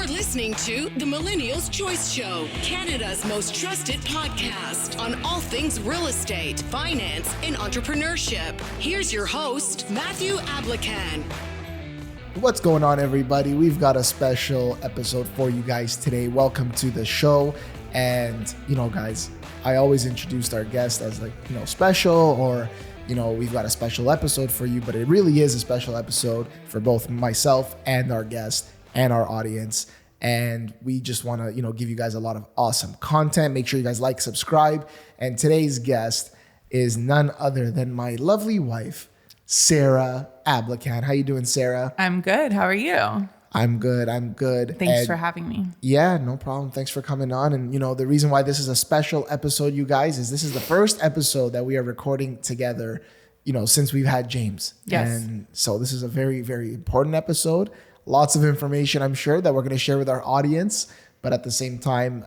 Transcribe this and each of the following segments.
You're listening to the Millennial's Choice Show, Canada's most trusted podcast on all things real estate, finance, and entrepreneurship. Here's your host, Matthew Ablacan. What's going on, everybody? We've got a special episode for you guys today. Welcome to the show. And, guys, I always introduced our guest as special or, we've got a special episode for you, but it really is a special episode for both myself and our guest and our audience. And we just want to, give you guys a lot of awesome content. Make sure you guys like, subscribe. And today's guest is none other than my lovely wife, Sarah Ablacan. How you doing, Sarah? I'm good. How are you? I'm good. Thanks for having me. Yeah, no problem. Thanks for coming on. And, the reason why this is a special episode, you guys, is this is the first episode that we are recording together, since we've had James. Yes. And so this is a very, very important episode. Lots of information, I'm sure, that we're going to share with our audience. But at the same time,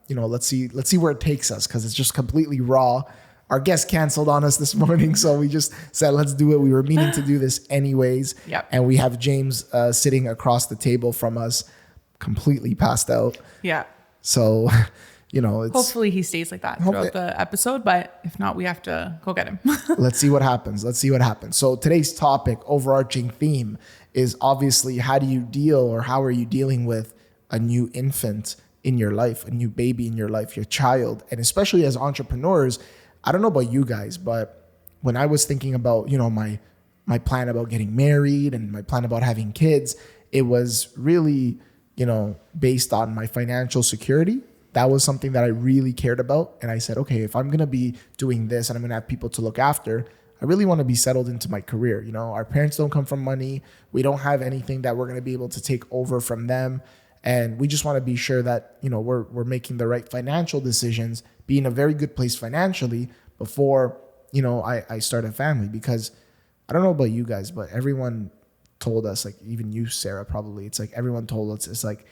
let's see where it takes us, because it's just completely raw. Our guest canceled on us this morning, so we just said, let's do it. We were meaning to do this anyways. Yep. And we have James sitting across the table from us, completely passed out. Yeah. So, it's... Hopefully he stays like that throughout the episode, but if not, we have to go get him. Let's see what happens. So today's topic, overarching theme, is obviously how do you deal, or how are you dealing with a new infant in your life, a new baby in your life, your child. And especially as entrepreneurs, I don't know about you guys, but when I was thinking about, my plan about getting married and my plan about having kids, it was really, based on my financial security. That was something that I really cared about. And I said, okay, if I'm going to be doing this and I'm going to have people to look after, I really want to be settled into my career. Our parents don't come from money. We don't have anything that we're going to be able to take over from them. And we just want to be sure that, we're making the right financial decisions, be in a very good place financially before, I start a family. Because I don't know about you guys, but everyone told us, like even you, Sarah, probably, it's like everyone told us, it's like,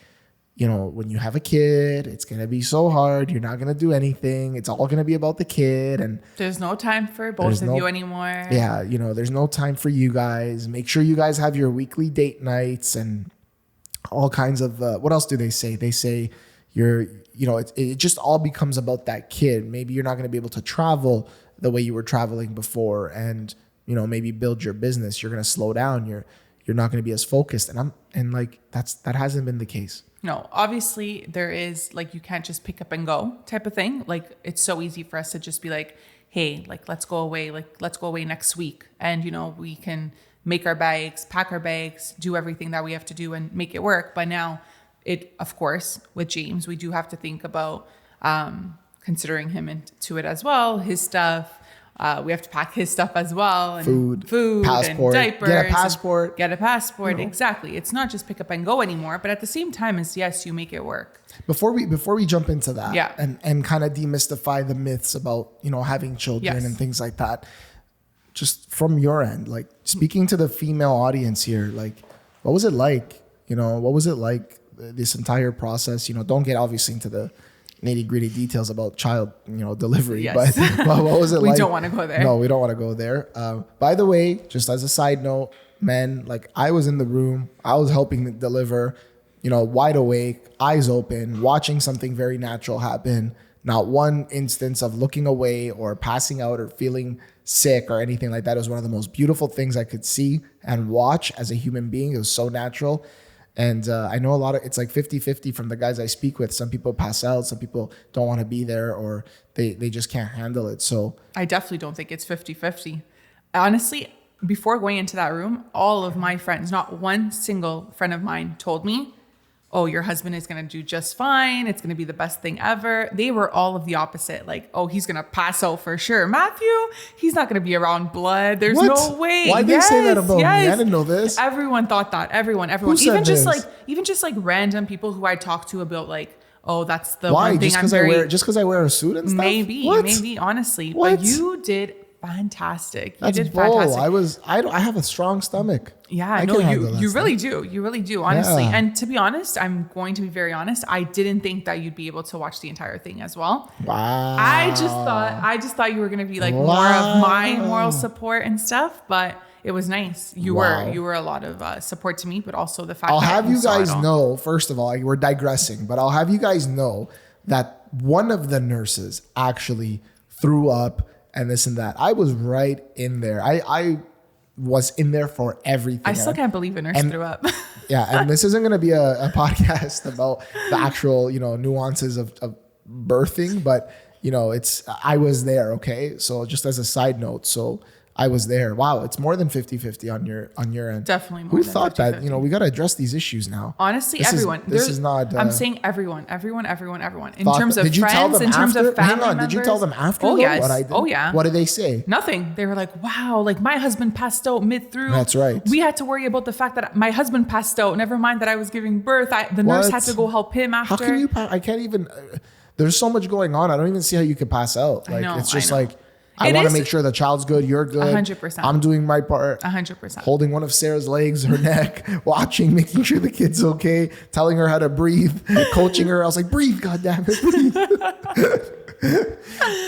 when you have a kid, it's going to be so hard. You're not going to do anything. It's all going to be about the kid. And there's no time for both of you anymore. Yeah. There's no time for you guys. Make sure you guys have your weekly date nights and all kinds of, what else do they say? They say it just all becomes about that kid. Maybe you're not going to be able to travel the way you were traveling before, and, maybe build your business. You're going to slow down. You're not going to be as focused. And that hasn't been the case. No, obviously there is, you can't just pick up and go type of thing. It's so easy for us to just be like, hey, let's go away. Let's go away next week. And, we can make our bags, pack our bags, do everything that we have to do and make it work. But now of course, with James, we do have to think about considering him into it as well, his stuff. We have to pack his stuff as well. And food, passport, and diapers. Get a passport. Exactly. It's not just pick up and go anymore, but at the same time, yes, you make it work. Before we jump into that, and kind of demystify the myths about, having children and things like that, just from your end, speaking to the female audience here, what was it like? What was it like this entire process? Don't get obviously into the nitty-gritty details about child, delivery. Yes. But what was it like? We don't want to go there. No, we don't want to go there. By the way, just as a side note, men, I was in the room, I was helping deliver, wide awake, eyes open, watching something very natural happen. Not one instance of looking away or passing out or feeling sick or anything like that. It was one of the most beautiful things I could see and watch as a human being. It was so natural. And I know it's 50-50 from the guys I speak with. Some people pass out, some people don't want to be there, or they just can't handle it. So I definitely don't think it's 50-50. Honestly, before going into that room, all of my friends, not one single friend of mine told me, oh, your husband is going to do just fine. It's going to be the best thing ever. They were all of the opposite. Oh, he's going to pass out for sure. Matthew, he's not going to be around blood. There's no way. Why'd they say that about me? I didn't know this. Everyone thought that. Everyone. Who said Even just random people who I talked to about oh, that's the Why? one thing Just because I wear a suit and stuff? Maybe, honestly. What? But you did fantastic. That's fantastic. I have a strong stomach. Yeah, you really do. You really do, honestly. Yeah. And to be honest, I'm going to be very honest. I didn't think that you'd be able to watch the entire thing as well. Wow. I just thought you were going to be more of my moral support and stuff, but it was nice. You Wow. were a lot of support to me, but also the fact I'll that have you saw it guys all. know, first of all, we're digressing, but I'll have you guys know that one of the nurses actually threw up and this and that. I was right in there. I was in there for everything. I still can't believe a nurse threw up. Yeah, and this isn't going to be a podcast about the actual, nuances of birthing, but I was there. Okay. So just as a side note, so I was there. Wow. It's more than 50-50 on your end. Definitely more Who than thought 50-50. that, we got to address these issues now. Honestly, This everyone. this is not. I'm saying everyone. In thought terms that- of did you tell friends, them in terms after? of family Hang on. members. Did you tell them after? Oh, though, yes. What I did? Oh, yeah. What did they say? Nothing. They were like, wow, like my husband passed out mid through. That's right. We had to worry about the fact that my husband passed out. Never mind that I was giving birth. The nurse had to go help him after. How can you? I can't even. There's so much going on. I don't even see how you could pass out. Like know, it's just I know. like I It want to is- make sure the child's good. You're good. 100%. I'm doing my part. 100%. Holding one of Sarah's legs, her neck, watching, making sure the kid's okay, telling her how to breathe, coaching her. I was like, breathe, goddammit, breathe.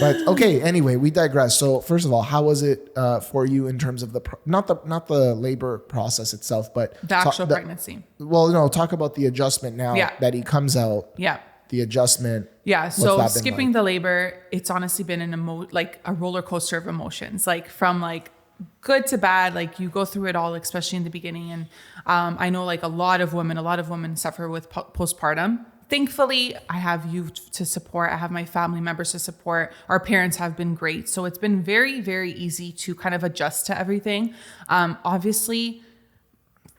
But okay, anyway, we digress. So first of all, how was it for you in terms of not the labor process itself, but The actual pregnancy. Well, no, talk about the adjustment now that he comes out. Yeah. The adjustment. Yeah. What's So that been skipping like? the labor, it's honestly been like a roller coaster of emotions, like from like good to bad. Like you go through it all, especially in the beginning. And I know like a lot of women suffer with postpartum. Thankfully, I have you to support. I have my family members to support. Our parents have been great. So it's been very, very easy to kind of adjust to everything. Obviously,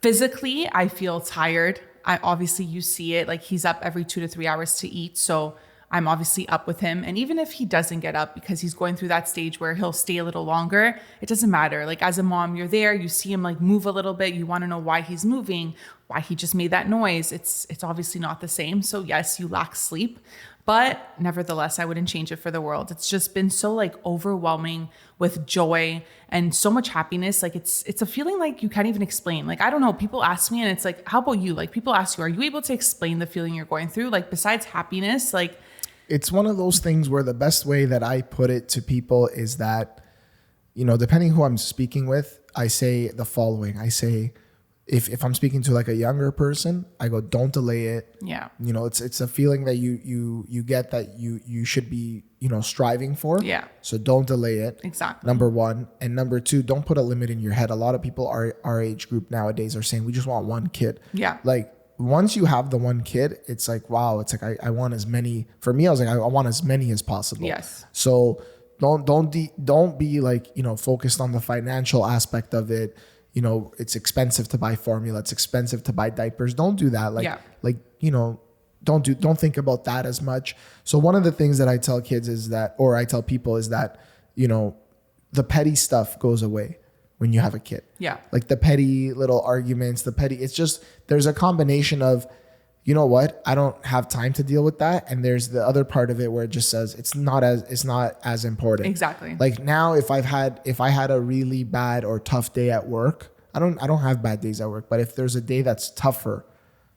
physically, I feel tired. Obviously you see it, like he's up every 2 to 3 hours to eat. So I'm obviously up with him. And even if he doesn't get up because he's going through that stage where he'll stay a little longer, it doesn't matter. Like as a mom, you're there, you see him like move a little bit. You want to know why he's moving, why he just made that noise. It's obviously not the same. So yes, you lack sleep, but nevertheless, I wouldn't change it for the world. It's just been so like overwhelming with joy and so much happiness. Like it's a feeling like you can't even explain. Like, I don't know, people ask me and it's like, how about you? Like people ask you, are you able to explain the feeling you're going through? Like besides happiness, like. It's one of those things where the best way that I put it to people is that, depending who I'm speaking with, I say the following. I say, if I'm speaking to like a younger person, I go, don't delay it. Yeah. It's a feeling that you get that you should be, striving for. Yeah. So don't delay it. Exactly. Number one. And number two, don't put a limit in your head. A lot of people our age group nowadays are saying we just want one kid. Yeah. Like once you have the one kid, it's like, wow, it's like, I want as many. For me, I was like, I want as many as possible. Yes. So don't be like, focused on the financial aspect of it. It's expensive to buy formula. It's expensive to buy diapers. Don't do that. Don't think about that as much. So one of the things that I tell kids is that, or I tell people is that, the petty stuff goes away when you have a kid. Yeah. Like the petty little arguments, it's just, there's a combination of, you know what, I don't have time to deal with that. And there's the other part of it where it just says it's not as important. Exactly. Like now, if I had a really bad or tough day at work, I don't have bad days at work, but if there's a day that's tougher,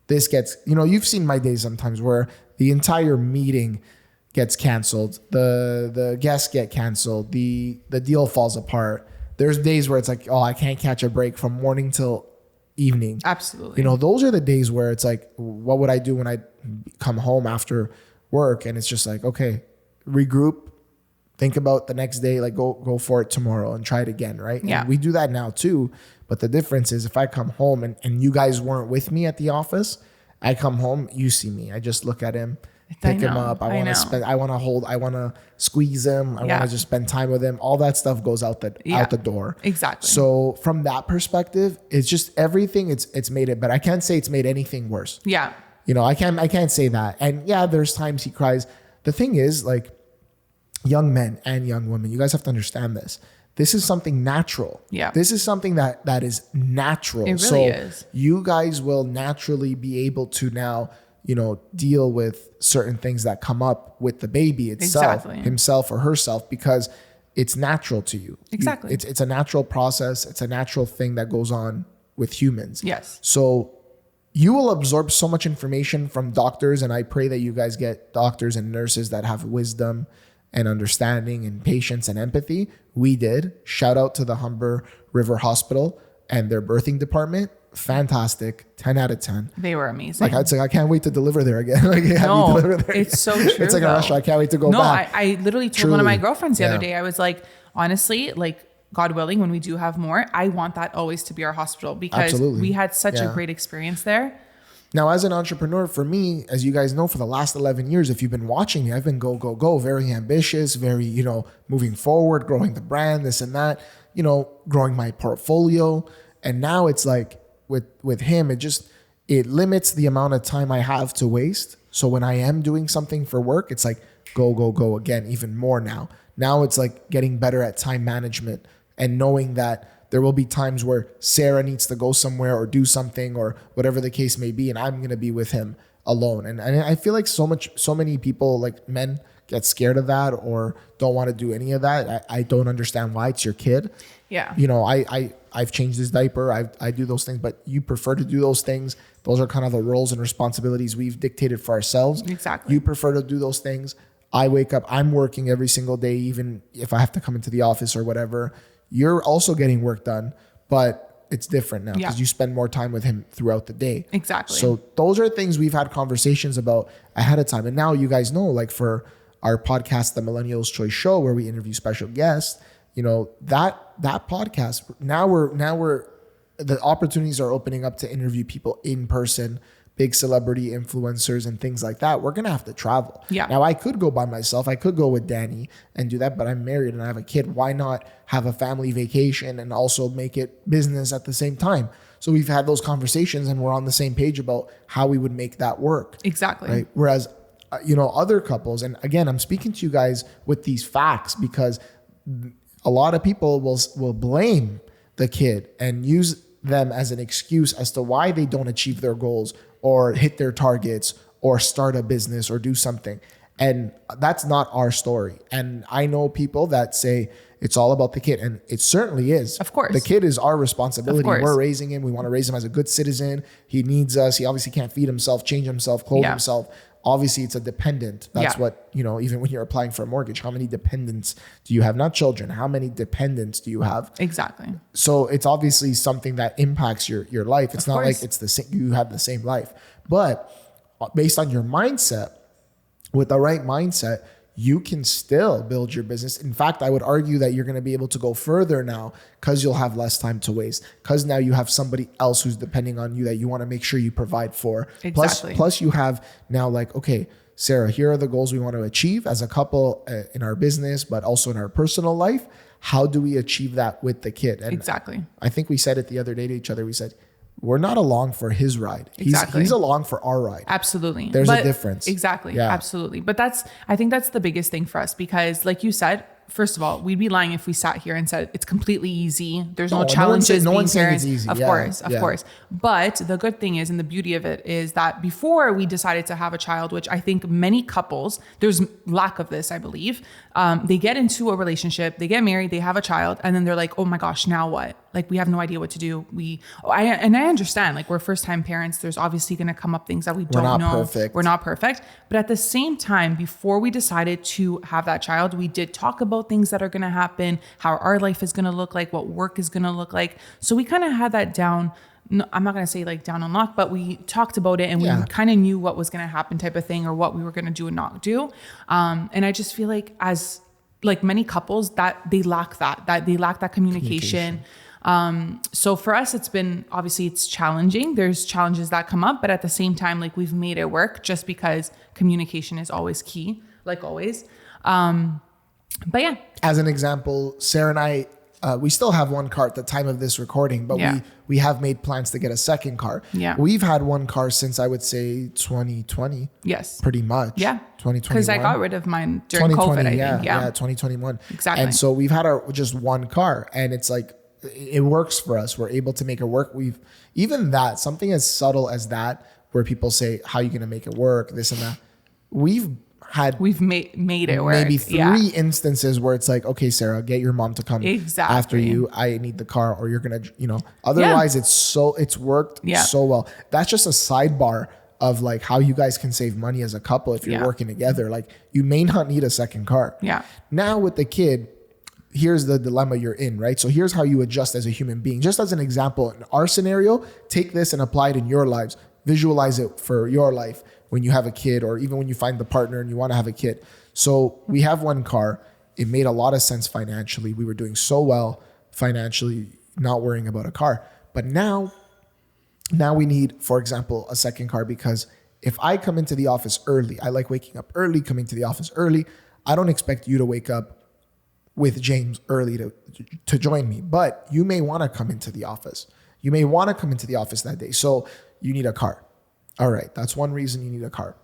this gets, you've seen my days sometimes where the entire meeting gets canceled, the guests get canceled, the deal falls apart. There's days where it's like, oh, I can't catch a break from morning till evening. Absolutely. Those are the days where it's like, what would I do when I come home after work? And it's just like, okay, regroup, think about the next day, like go for it tomorrow and try it again, right? Yeah. And we do that now too. But the difference is if I come home and you guys weren't with me at the office, I come home, you see me. I just look at him, pick him up. I want to squeeze him. I want to just spend time with him. All that stuff goes out the door. Exactly. So from that perspective, it's just everything. It's made it, but I can't say it's made anything worse. Yeah. I can't say that. And yeah, there's times he cries. The thing is, like, young men and young women, you guys have to understand this. This is something natural. Yeah. This is something that is natural. It really is. You guys will naturally be able to now, deal with certain things that come up with the baby itself, Exactly. himself or herself, because it's natural to you. Exactly. It's a natural process. It's a natural thing that goes on with humans. Yes. So you will absorb so much information from doctors, and I pray that you guys get doctors and nurses that have wisdom and understanding and patience and empathy. We did. Shout out to the Humber River Hospital and their birthing department. Fantastic. 10 out of 10. They were amazing. Like, I'd say, I can't wait to deliver there again. Like, no, it's so true. It's like a restaurant. I can't wait to go back. I literally told one of my girlfriends the other day, I was like, honestly, like, God willing, when we do have more, I want that always to be our hospital, because we had such a great experience there. Now, as an entrepreneur, for me, as you guys know, for the last 11 years, if you've been watching me, I've been go, very ambitious, very, moving forward, growing the brand, this and that, growing my portfolio. And now it's like with him, it limits the amount of time I have to waste. So when I am doing something for work, it's like go again, even more now. Now it's like getting better at time management and knowing that there will be times where Sarah needs to go somewhere or do something or whatever the case may be, and I'm going to be with him alone. And I feel like so many people, like men, get scared of that or don't want to do any of that. I don't understand why. It's your kid. Yeah. I've changed his diaper. I do those things, but you prefer to do those things. Those are kind of the roles and responsibilities we've dictated for ourselves. Exactly. You prefer to do those things. I wake up, I'm working every single day, even if I have to come into the office or whatever. You're also getting work done, but it's different now because you spend more time with him throughout the day. Exactly. So those are things we've had conversations about ahead of time. And now you guys know, like for our podcast, the Millennials Choice Show, where we interview special guests, that podcast, now we're the opportunities are opening up to interview people in person, big celebrity influencers and things like that. We're going to have to travel. Yeah. Now I could go by myself. I could go with Danny and do that, but I'm married and I have a kid. Why not have a family vacation and also make it business at the same time? So we've had those conversations and we're on the same page about how we would make that work. Exactly. Right? Whereas, other couples, and again, I'm speaking to you guys with these facts because a lot of people will blame the kid and use them as an excuse as to why they don't achieve their goals or hit their targets or start a business or do something. And that's not our story. And I know people that say it's all about the kid, and it certainly is. Of course. The kid is our responsibility. Of course. We're raising him. We want to raise him as a good citizen. He needs us. He obviously can't feed himself, change himself, clothe himself. Obviously, it's a dependent. That's what, even when you're applying for a mortgage, how many dependents do you have? Not children. How many dependents do you have? Exactly. So it's obviously something that impacts your life. It's not like it's the same, you have the same life. But based on your mindset, with the right mindset, you can still build your business. In fact, I would argue that you're going to be able to go further now because you'll have less time to waste. Because now you have somebody else who's depending on you that you want to make sure you provide for. Exactly. Plus you have now like, okay, Sarah, here are the goals we want to achieve as a couple in our business, but also in our personal life. How do we achieve that with the kid? And exactly. I think we said it the other day to each other. We said, we're not along for his ride. Exactly. He's along for our ride. Absolutely. There's a difference. Exactly. Yeah. Absolutely. But I think that's the biggest thing for us because like you said, first of all, we'd be lying if we sat here and said it's completely easy. There's no challenges. No one's saying it's easy. Of course. But the good thing is, and the beauty of it is that before we decided to have a child, which I think many couples, there's lack of this, I believe. They get into a relationship, they get married, they have a child, and then they're like, oh my gosh, now what? Like we have no idea what to do. I understand, like we're first-time parents. There's obviously going to come up things that we don't know. Perfect. We're not perfect. But at the same time, before we decided to have that child, we did talk about things that are going to happen, how our life is going to look like, what work is going to look like. So we kind of had that down. No, I'm not going to say like down on lock, but we talked about it and we kind of knew what was going to happen type of thing or what we were going to do and not do. And I just feel like as like many couples that they lack that communication. So for us, it's been, obviously it's challenging. There's challenges that come up, but at the same time, like we've made it work just because communication is always key, like always. But yeah. As an example, Sarah and I, we still have one car at the time of this recording, but we have made plans to get a second car. Yeah. We've had one car since I would say 2020. Yes. Pretty much. Yeah. 2021. Because I got rid of mine during COVID, I think. Yeah, 2021. Exactly. And so we've had just one car and it's like, it works for us. We're able to make it work. Something as subtle as that, where people say, how are you going to make it work? This and that. We've made it work. Maybe three instances where it's like, okay, Sarah, get your mom to come after you. I need the car, or you're gonna, otherwise it's worked so well. That's just a sidebar of like how you guys can save money as a couple if you're working together. Like you may not need a second car. Yeah. Now with the kid, here's the dilemma you're in, right? So here's how you adjust as a human being. Just as an example, in our scenario, take this and apply it in your lives. Visualize it for your life when you have a kid, or even when you find the partner and you want to have a kid. So we have one car. It made a lot of sense financially. We were doing so well financially, not worrying about a car. But now we need, for example, a second car, because if I come into the office early, I like waking up early, coming to the office early. I don't expect you to wake up with James early to join me, but you may want to come into the office. You may want to come into the office that day. So you need a car. All right. That's one reason you need a car.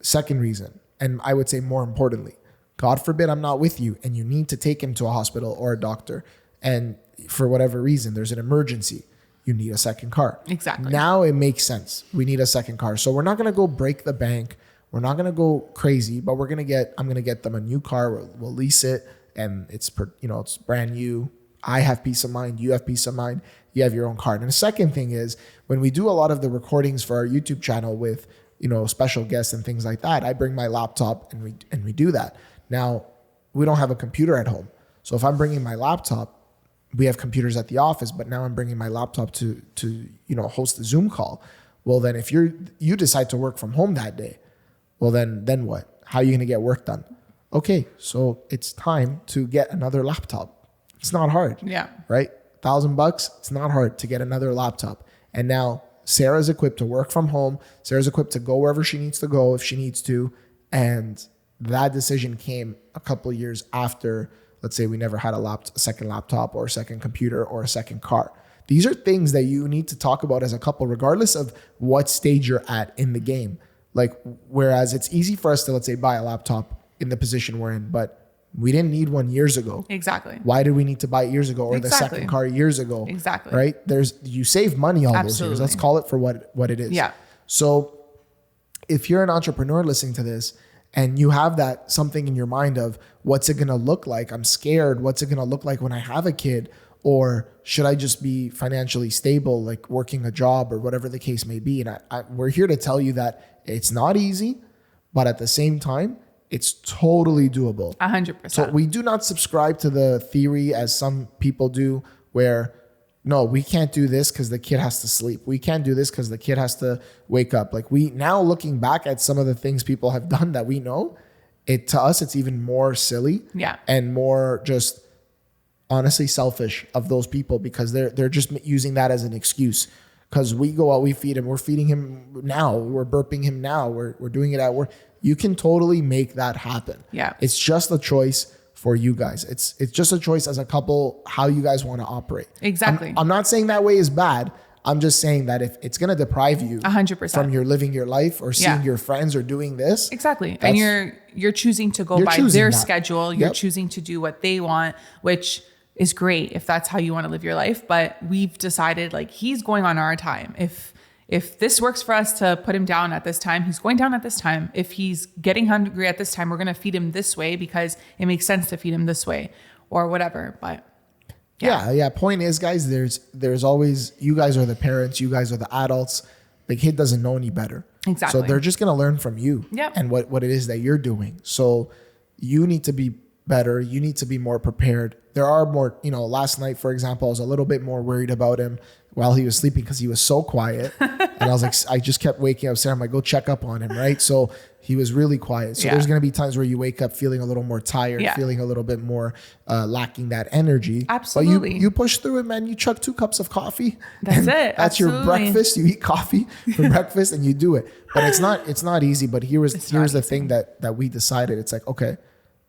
Second reason, and I would say more importantly, God forbid I'm not with you and you need to take him to a hospital or a doctor, and for whatever reason, there's an emergency. You need a second car. Exactly. Now it makes sense. We need a second car. So we're not going to go break the bank. We're not going to go crazy, but I'm going to get them a new car. We'll lease it, and it's brand new. I have peace of mind. You have peace of mind. You have your own car. And the second thing is, when we do a lot of the recordings for our YouTube channel with, special guests and things like that, I bring my laptop and we do that. Now, we don't have a computer at home. So if I'm bringing my laptop, we have computers at the office, but now I'm bringing my laptop to host a Zoom call. Well, then if you decide to work from home that day, well, then what? How are you going to get work done? Okay, so it's time to get another laptop. It's not hard. Yeah. Right? $1,000. It's not hard to get another laptop. And now Sarah's equipped to work from home. Sarah's equipped to go wherever she needs to go if she needs to. And that decision came a couple of years after, let's say, we never had a second laptop or a second computer or a second car. These are things that you need to talk about as a couple, regardless of what stage you're at in the game. Like, whereas it's easy for us to, let's say, buy a laptop in the position we're in, but we didn't need one years ago. Exactly. Why did we need to buy it years ago, or the second car years ago? Exactly. Right? You save money all those years. Let's call it for what it is. Yeah. So if you're an entrepreneur listening to this and you have that something in your mind of what's it going to look like? I'm scared. What's it going to look like when I have a kid? Or should I just be financially stable, like working a job or whatever the case may be? And we're here to tell you that it's not easy, but at the same time, it's totally doable. 100%. So we do not subscribe to the theory, as some people do, where no, we can't do this because the kid has to sleep. We can't do this because the kid has to wake up. Like, we now, looking back at some of the things people have done that we know, to us, it's even more silly. Yeah. And more just honestly selfish of those people, because they're just using that as an excuse. Because we go out, we feed him, we're feeding him now, we're burping him now, we're doing it at work. You can totally make that happen. Yeah. It's just a choice for you guys. It's just a choice as a couple, how you guys want to operate. Exactly. I'm not saying that way is bad. I'm just saying that if it's going to deprive you 100% from your living your life or seeing your friends or doing this. Exactly. And you're choosing to go by their schedule. You're Yep. choosing to do what they want, which is great if that's how you want to live your life. But we've decided, like, he's going on our time. If this works for us to put him down at this time, he's going down at this time. If he's getting hungry at this time, we're going to feed him this way because it makes sense to feed him this way or whatever. But yeah. Point is, guys, there's always, you guys are the parents, you guys are the adults. The kid doesn't know any better. Exactly. So they're just going to learn from you and what it is that you're doing. So you need to be better. You need to be more prepared. There are more, last night, for example, I was a little bit more worried about him while he was sleeping because he was so quiet. And I was like, I just kept waking up Sarah, I'm like, go check up on him, right? So he was really quiet. So there's going to be times where you wake up feeling a little more tired, feeling a little bit more lacking that energy. Absolutely. But you push through it, man. You chug 2 cups of coffee. That's it. That's your breakfast. You eat coffee for breakfast and you do it. But it's not easy. But here's the thing that we decided. It's like, okay,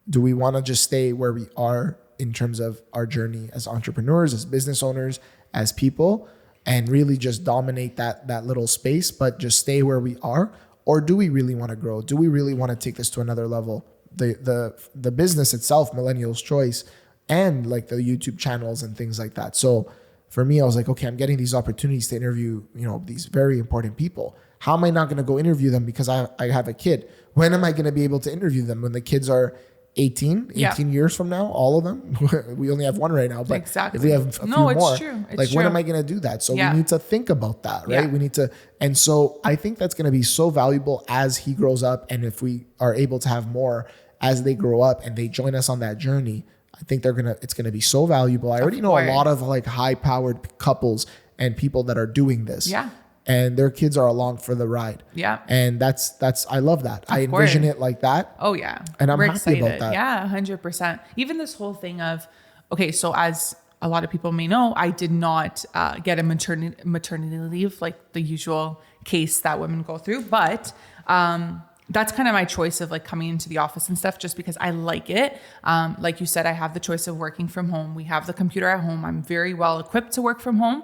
do we want to just stay where we are in terms of our journey as entrepreneurs, as business owners, as people, and really just dominate that little space, but just stay where we are? Or do we really want to grow? Do we really want to take this to another level? The business itself, Millennial's Choice, and like the YouTube channels and things like that. So for me, I was like, okay, I'm getting these opportunities to interview, these very important people. How am I not going to go interview them because I have a kid? When am I going to be able to interview them? When the kids are 18 years from now, all of them. We only have one right now, but Exactly. if we have a few more, true. It's like true. when am I going to do that? So we need to think about that, right? Yeah. We need to, and so I think that's going to be so valuable as he grows up. And if we are able to have more as they grow up and they join us on that journey, I think it's going to be so valuable. I already know a lot of like high powered couples and people that are doing this. Yeah. And their kids are along for the ride. Yeah. And that's, I love that. I envision it like that. Oh yeah. And I'm We're happy excited. about that. Yeah, 100%. Even this whole thing of, okay, so as a lot of people may know, I did not get a maternity leave, like the usual case that women go through. But that's kind of my choice of like coming into the office and stuff, just because I like it. Like you said, I have the choice of working from home. We have the computer at home. I'm very well equipped to work from home.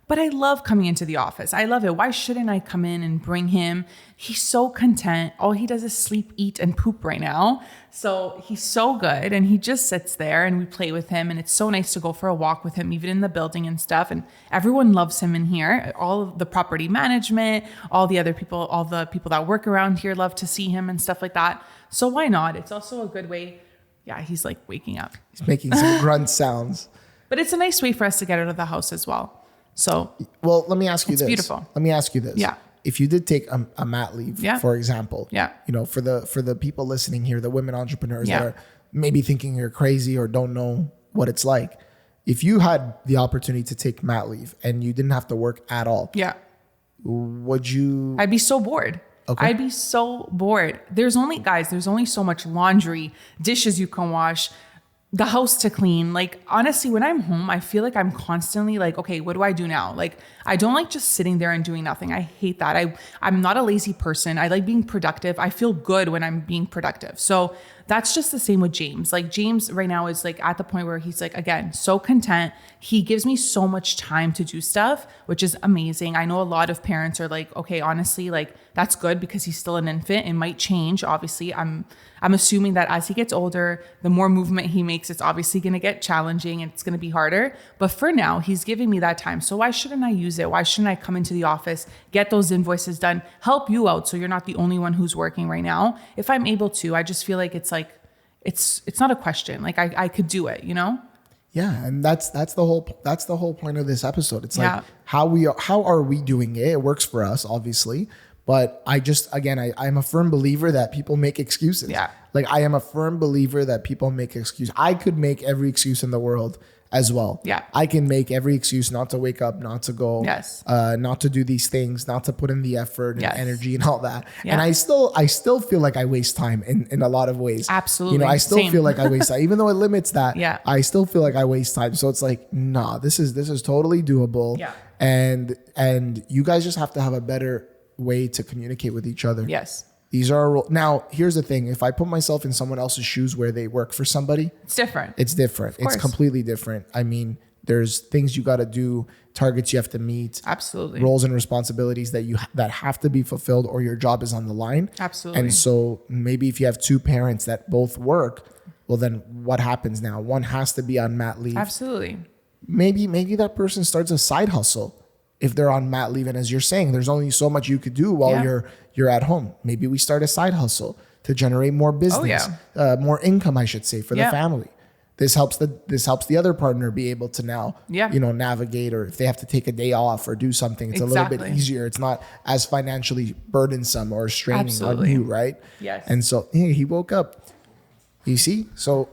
But I love coming into the office. I love it. Why shouldn't I come in and bring him? He's so content. All he does is sleep, eat, and poop right now. So he's so good. And he just sits there and we play with him. And it's so nice to go for a walk with him, even in the building and stuff. And everyone loves him in here. All of the property management, all the people that work around here love to see him and stuff like that. So why not? It's also a good way. Yeah, he's like waking up. He's making some grunt sounds. But it's a nice way for us to get out of the house as well. So, well, let me ask you it's this. Beautiful. Let me ask you this. Yeah. If you did take a mat leave, for example, for the people listening here, the women entrepreneurs that are maybe thinking you're crazy or don't know what it's like. If you had the opportunity to take mat leave and you didn't have to work at all, would you? I'd be so bored. Okay. I'd be so bored. There's only so much laundry, dishes you can wash, the house to clean. Like, honestly, when I'm home, I feel like I'm constantly like, okay, what do I do now? Like, I don't like just sitting there and doing nothing. I hate that. I'm not a lazy person. I like being productive. I feel good when I'm being productive. So that's just the same with James. Like, James right now is like at the point where he's like, again, so content. He gives me so much time to do stuff, which is amazing. I know a lot of parents are like, okay, honestly, like that's good because he's still an infant. It might change. Obviously, I'm assuming that as he gets older, the more movement he makes, it's obviously going to get challenging and it's going to be harder. But for now, he's giving me that time. So why shouldn't I use it? Why shouldn't I come into the office, get those invoices done, help you out so you're not the only one who's working right now? If I'm able to, I just feel like it's not a question. Like I could do it, you know? Yeah, and that's the whole point of this episode. It's like how are we doing it? It works for us, obviously. But I'm a firm believer that people make excuses. Yeah. Like I am a firm believer that people make excuses. I could make every excuse in the world as well. Yeah. I can make every excuse not to wake up, not to go, not to do these things, not to put in the effort and energy and all that. Yeah. And I still feel like I waste time in a lot of ways. Absolutely. You know, I still feel like I waste time, even though it limits that. Yeah. I still feel like I waste time. So it's like, nah, this is totally doable. Yeah. And you guys just have to have a better way to communicate with each other. Yes. These are now, here's the thing. If I put myself in someone else's shoes where they work for somebody, it's different. It's completely different. I mean, there's things you got to do, targets you have to meet, absolutely, roles and responsibilities that have to be fulfilled or your job is on the line. Absolutely. And so maybe if you have two parents that both work, well, then what happens now? One has to be on mat leave. Absolutely. Maybe that person starts a side hustle. If they're on mat leave, and as you're saying, there's only so much you could do while you're at home. Maybe we start a side hustle to generate more business, more income, I should say, for the family. This helps the other partner be able to now, navigate, or if they have to take a day off or do something, it's a little bit easier. It's not as financially burdensome or straining on you, right? Yes. And so he woke up. You see, so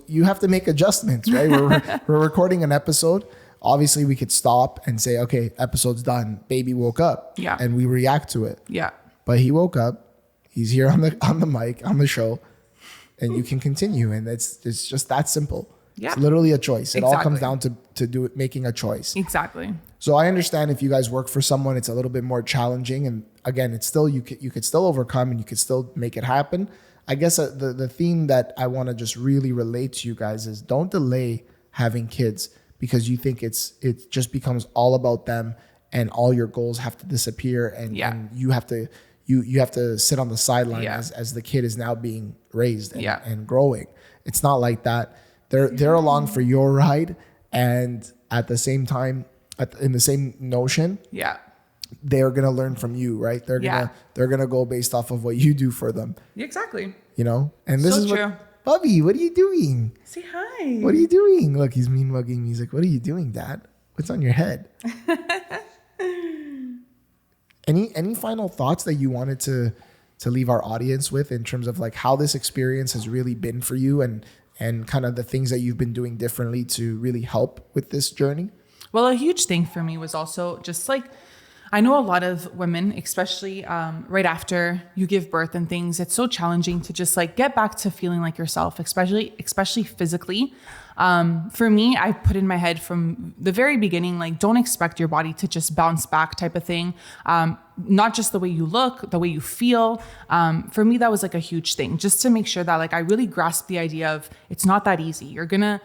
you have to make adjustments, right? We're recording an episode. Obviously, we could stop and say, okay, episode's done. Baby woke up. Yeah. And we react to it. Yeah. But he woke up. He's here on the mic, on the show. And you can continue. And it's just that simple. Yeah. It's literally a choice. It all comes down to do it, making a choice. Exactly. So I understand if you guys work for someone, it's a little bit more challenging. And again, it's still, you could still overcome and you could still make it happen. I guess the theme that I want to just really relate to you guys is don't delay having kids, because you think it just becomes all about them and all your goals have to disappear and you have to sit on the sideline as the kid is now being raised and growing. It's not like that. They're along for your ride, and at the same time, in the same notion, they're gonna learn from you, right? They're gonna go based off of what you do for them. Exactly. You know, and this is true. Bubby, what are you doing? Say hi. What are you doing? Look, he's mean mugging me. He's like, what are you doing, Dad? What's on your head? Any final thoughts that you wanted to leave our audience with in terms of like how this experience has really been for you and kind of the things that you've been doing differently to really help with this journey? Well, a huge thing for me was also just like, I know a lot of women, especially right after you give birth and things, it's so challenging to just like get back to feeling like yourself, especially physically. For me, I put in my head from the very beginning, like, don't expect your body to just bounce back type of thing. Not just the way you look, the way you feel. For me, that was like a huge thing, just to make sure that like I really grasped the idea of it's not that easy. You're gonna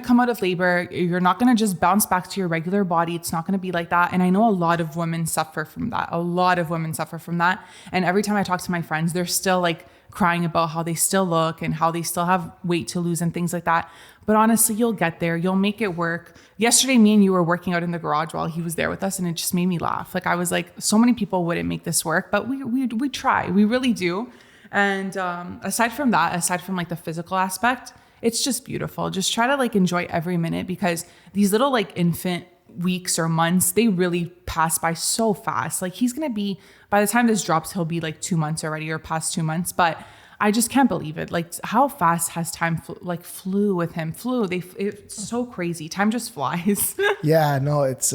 come out of labor. You're not gonna just bounce back to your regular body. It's not gonna be like that. And I know a lot of women suffer from that. And every time I talk to my friends, they're still like crying about how they still look and how they still have weight to lose and things like that. But honestly, you'll get there. You'll make it work. Yesterday, me and you were working out in the garage while he was there with us, and it just made me laugh. Like I was like, so many people wouldn't make this work, but we try. We really do. And aside from like the physical aspect, it's just beautiful. Just try to like enjoy every minute, because these little like infant weeks or months, they really pass by so fast. Like he's going to be, by the time this drops, he'll be like 2 months already or past 2 months. But I just can't believe it. Like how fast has time flew with him. It's so crazy. Time just flies. Yeah, no, it's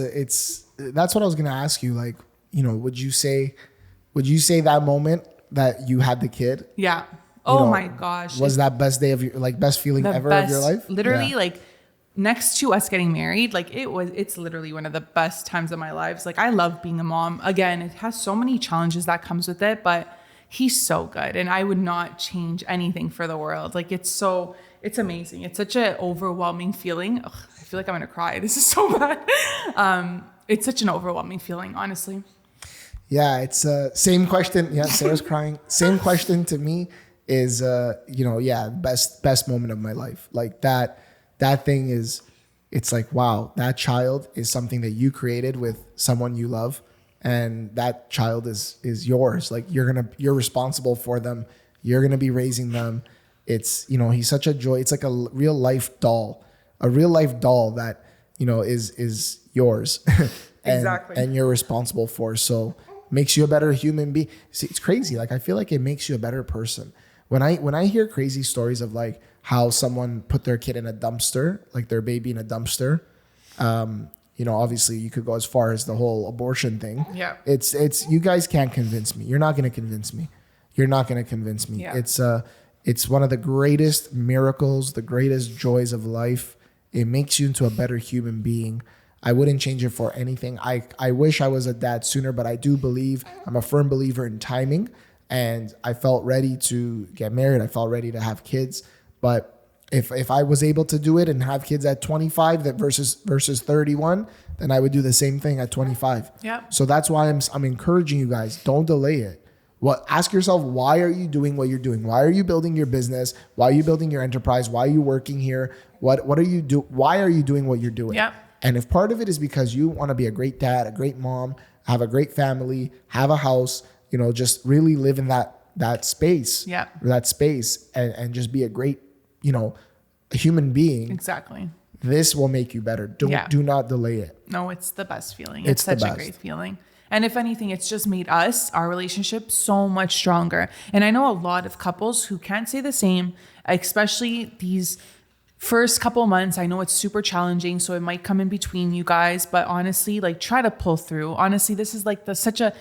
that's what I was going to ask you. Like, you know, would you say that moment that you had the kid? Yeah. Oh my gosh. Was that best day of your, like best feeling ever of your life? Literally, yeah. Like next to us getting married, like it's literally one of the best times of my lives. Like I love being a mom. Again, it has so many challenges that comes with it, but he's so good. And I would not change anything for the world. Like it's amazing. It's such an overwhelming feeling. Ugh, I feel like I'm going to cry. This is so bad. It's such an overwhelming feeling, honestly. Yeah. It's same question. Yeah. Sarah's crying. Same question to me is, best moment of my life. Like that thing is, it's like, wow, that child is something that you created with someone you love. And that child is yours. Like you're responsible for them. You're going to be raising them. It's, he's such a joy. It's like a real life doll that, is yours. Exactly. And you're responsible for. So makes you a better human being. See, it's crazy. Like, I feel like it makes you a better person. When I hear crazy stories of like how someone put their kid in a dumpster, like their baby in a dumpster, obviously you could go as far as the whole abortion thing. Yeah. It's you guys can't convince me. You're not going to convince me. Yeah. It's one of the greatest miracles, the greatest joys of life. It makes you into a better human being. I wouldn't change it for anything. I wish I was a dad sooner, but I'm a firm believer in timing, and I felt ready to get married. I felt ready to have kids. But if I was able to do it and have kids at 25 versus 31, then I would do the same thing at 25. Yeah. So that's why I'm encouraging you guys, don't delay it. Ask yourself, why are you doing what you're doing? Why are you building your business? Why are you building your enterprise? Why are you working here? Why are you doing what you're doing? Yeah. And if part of it is because you want to be a great dad, a great mom, have a great family, have a house, just really live in that space. Yeah. That space and just be a great, a human being. Exactly. This will make you better. Do not delay it. No, it's the best feeling. It's such a great feeling. And if anything, it's just made our relationship so much stronger. And I know a lot of couples who can't say the same, especially these first couple months. I know it's super challenging, so it might come in between you guys, but honestly, like try to pull through. Honestly, this is like such a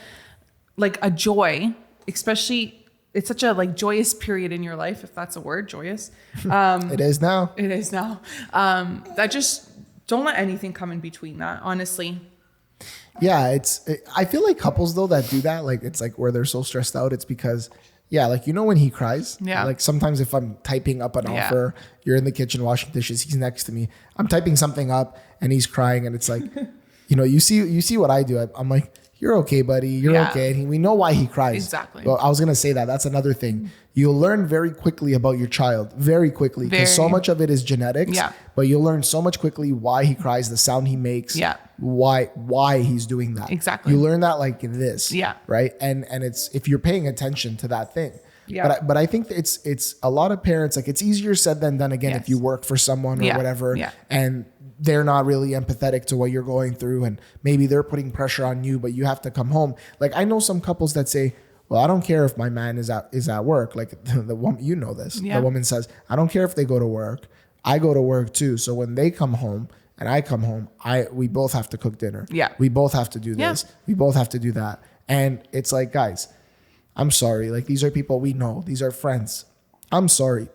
joy, especially it's such a like joyous period in your life, if that's a word, joyous. It is now. That just don't let anything come in between that, honestly. Yeah, I feel like couples though that do that, like it's like where they're so stressed out, it's because when he cries, like sometimes if I'm typing up an offer, you're in the kitchen washing dishes, he's next to me, I'm typing something up and he's crying, and it's like, you see what I do. I'm like, you're okay, buddy. You're okay. And we know why he cries. Exactly. Well, I was going to say that. That's another thing. You'll learn very quickly about your child, very quickly, because so much of it is genetics. Yeah. But you'll learn so much quickly why he cries, the sound he makes, why he's doing that. Exactly. You learn that like this. Yeah. Right. And it's, if you're paying attention to that thing. Yeah. But I think it's a lot of parents, like it's easier said than done again, if you work for someone or whatever, and they're not really empathetic to what you're going through, and maybe they're putting pressure on you, but you have to come home. Like I know some couples that say, well, I don't care if my man is at work. Like the woman, you know this. The woman says, I don't care if they go to work. I go to work too. So when they come home and I come home, we both have to cook dinner. Yeah. We both have to do this. We both have to do that. And it's like, guys, I'm sorry. Like these are people we know. These are friends. I'm sorry.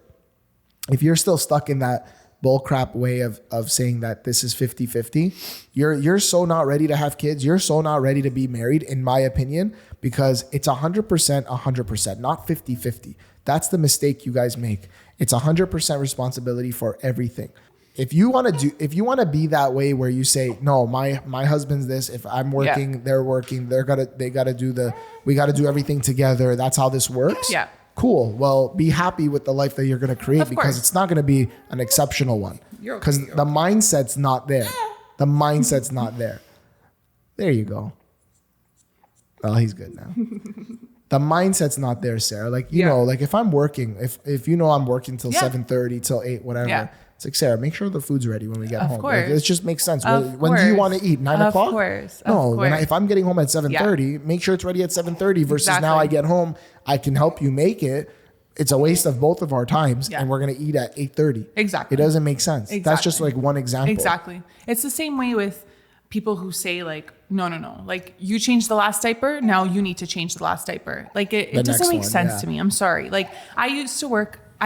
If you're still stuck in that bullcrap way of saying that this is 50-50, you're so not ready to have kids. You're so not ready to be married, in my opinion, because it's 100%, not 50-50. That's the mistake you guys make. It's 100% responsibility for everything. If you want to be that way where you say, no, my husband's this, if I'm working, they're working, we got to do everything together. That's how this works. Yeah. Cool. Well, be happy with the life that you're going to create, because it's not going to be an exceptional one, because the mindset's not there. The mindset's not there. There you go. Well, he's good now. The mindset's not there, Sarah. Like, you know, like if I'm working, if you know I'm working till 7:30, till 8, whatever. It's like, Sarah, make sure the food's ready when we get home. Like, it just makes sense. When do you want to eat? 9 o'clock? Of course. No, if I'm getting home at 7:30, make sure it's ready at 7:30 versus now I get home, I can help you make it. It's a waste of both of our times, and we're going to eat at 8:30. Exactly. It doesn't make sense. Exactly. That's just like one example. Exactly. It's the same way with people who say like, no. Like you changed the last diaper. Now you need to change the last diaper. Like it doesn't make sense to me. I'm sorry. Like I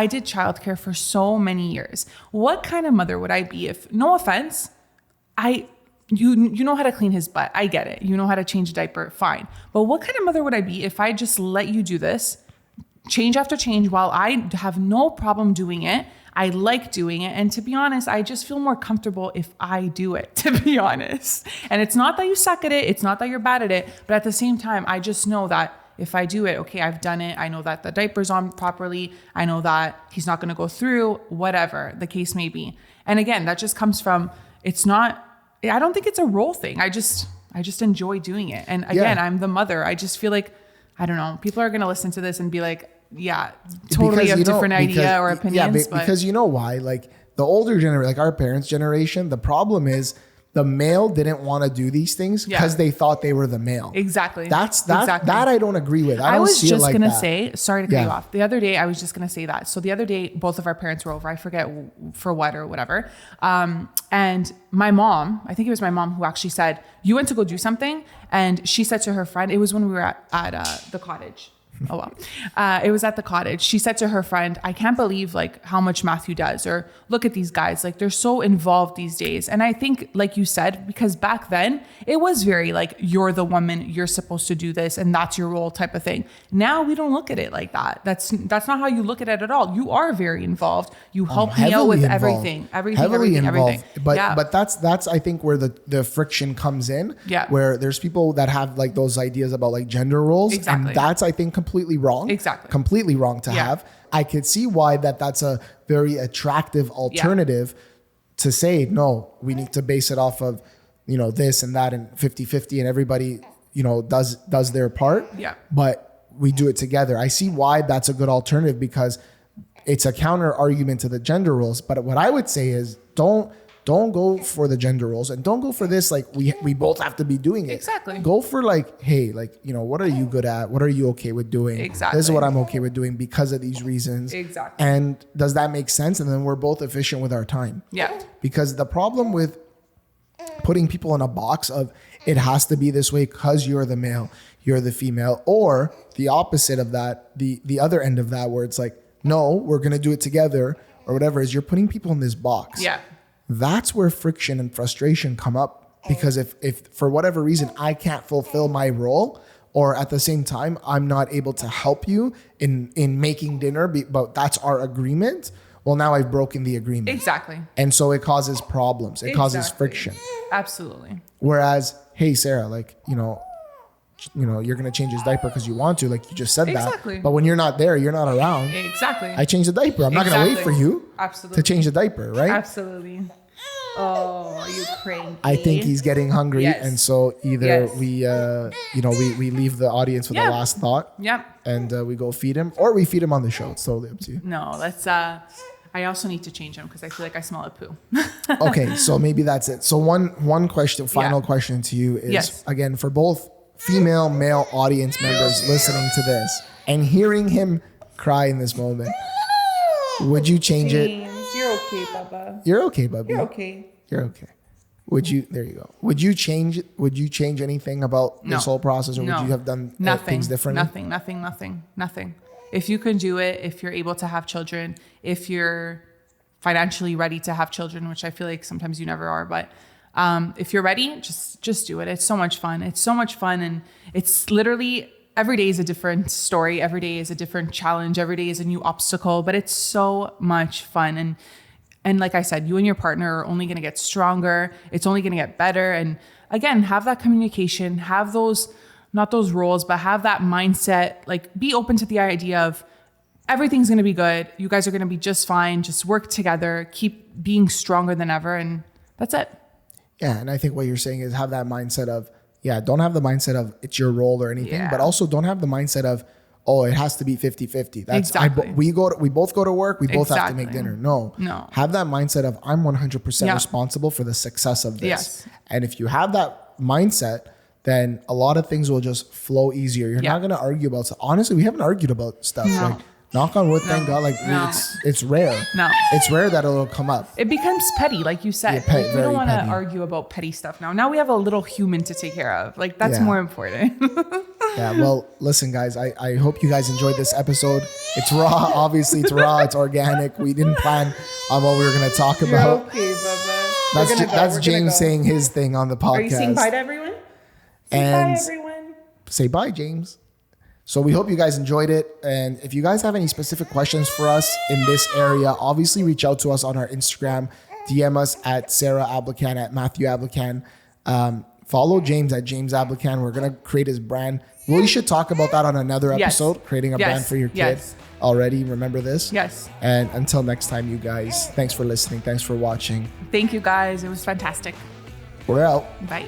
did childcare for so many years. What kind of mother would I be if, no offense, you know how to clean his butt. I get it. You know how to change a diaper. Fine. But what kind of mother would I be if I just let you do this, change after change, while I have no problem doing it? I like doing it. And to be honest, I just feel more comfortable if I do it, to be honest. And it's not that you suck at it. It's not that you're bad at it. But at the same time, I just know that if I do it, okay, I've done it. I know that the diaper's on properly. I know that he's not going to go through, whatever the case may be. And again, that just comes from, I don't think it's a role thing. I just enjoy doing it. And again, I'm the mother. I just feel like, I don't know, people are going to listen to this and be like, yeah, totally have different idea or opinions. Yeah, because you know why? Like the older generation, like our parents' generation, the problem is the male didn't want to do these things because they thought they were the male. Exactly. That I don't agree with. I was just going to say, sorry to cut you off. The other day, I was just going to say that. So the other day, both of our parents were over. I forget for what or whatever. And my mom, I think it was my mom who actually said, you went to go do something. And she said to her friend, it was when we were at the cottage. Oh, well, it was at the cottage. She said to her friend, I can't believe like how much Matthew does, or look at these guys. Like they're so involved these days. And I think, like you said, because back then it was very like, you're the woman, you're supposed to do this and that's your role type of thing. Now we don't look at it like that. That's not how you look at it at all. You are very involved. You help me out with everything. But that's, I think where the friction comes in, where there's people that have like those ideas about like gender roles. Exactly. And that's, I think, completely wrong. Exactly. Completely wrong to have. I could see why that's a very attractive alternative to say, no, we need to base it off of, you know, this and that and 50-50 and everybody, you know, does their part. Yeah. But we do it together. I see why that's a good alternative, because it's a counter argument to the gender roles. But what I would say is don't go for the gender roles, and don't go for this like we both have to be doing it. Exactly. Go for like, hey, like, you know, what are you good at? What are you okay with doing? Exactly. This is what I'm okay with doing because of these reasons. Exactly. And does that make sense? And then we're both efficient with our time. Yeah. Because the problem with putting people in a box of it has to be this way because you're the male, you're the female, or the opposite of that, the other end of that, where it's like, no, we're going to do it together or whatever, is you're putting people in this box. Yeah. That's where friction and frustration come up, because if for whatever reason I can't fulfill my role, or at the same time I'm not able to help you in making dinner, but that's our agreement, well, now I've broken the agreement. Exactly. And so it causes problems. It causes friction. Absolutely. Whereas, hey, Sarah, like, you know, you're going to change his diaper because you want to, like you just said that. But when you're not there, you're not around. Exactly. I change the diaper. I'm not going to wait for you to change the diaper, right? Absolutely. Oh, are you cranky? I think he's getting hungry. Yes. And so either Yes. we leave the audience with a last thought. Yep. And we go feed him, or we feed him on the show. It's totally up to you. No, let's, I also need to change him because I feel like I smell a poo. Okay, so maybe that's it. So one question, final Yeah. question to you is, Yes. again, for both female, male audience members listening to this and hearing him cry in this moment, would you change it? James, you're okay, Bubba. You're okay, Bubby. You're okay. You're okay. There you go. Would you change anything about No. this whole process, or No. would you have done Nothing. things differently? Nothing. If you can do it, if you're able to have children, if you're financially ready to have children, which I feel like sometimes you never are, but if you're ready, just do it. It's so much fun. And it's literally every day is a different story. Every day is a different challenge. Every day is a new obstacle, but it's so much fun. And like I said, you and your partner are only going to get stronger. It's only going to get better. And again, have that communication, have those, not those roles, but have that mindset, like be open to the idea of everything's going to be good. You guys are going to be just fine. Just work together, keep being stronger than ever. And that's it. Yeah. And I think what you're saying is have that mindset of, don't have the mindset of it's your role or anything, but also don't have the mindset of, oh, it has to be 50-50. That's Exactly. we both go to work. We both have to make Exactly. dinner. No. Have that mindset of I'm 100% responsible for the success of this. Yes. And if you have that mindset, then a lot of things will just flow easier. You're not going to argue about stuff. Honestly, we haven't argued about stuff. No. Like, knock on wood, thank God. Like it's rare. No. It's rare that it'll come up. It becomes petty, like you said. Yeah, We very don't want to petty. argue about petty stuff now. Now we have a little human to take care of. Like that's Yeah. more important. Yeah, well, listen, guys, I hope you guys enjoyed this episode. It's raw, obviously. It's raw. It's organic. We didn't plan on what we were going to talk about. okay, Bubba. That's James saying his thing on the podcast. Are you saying bye to everyone? Say And- bye, everyone. Say bye, James. So we hope you guys enjoyed it. And if you guys have any specific questions for us in this area, obviously reach out to us on our Instagram. DM us at Sarah Ablacan, at Matthew Ablacan. Follow James at James Ablacan. We're going to create his brand. We should talk about that on another Yes. episode, creating a Yes. brand for your kid. Yes. Already, remember this? Yes. And until next time, you guys, thanks for listening. Thanks for watching. Thank you guys. It was fantastic. We're out. Bye.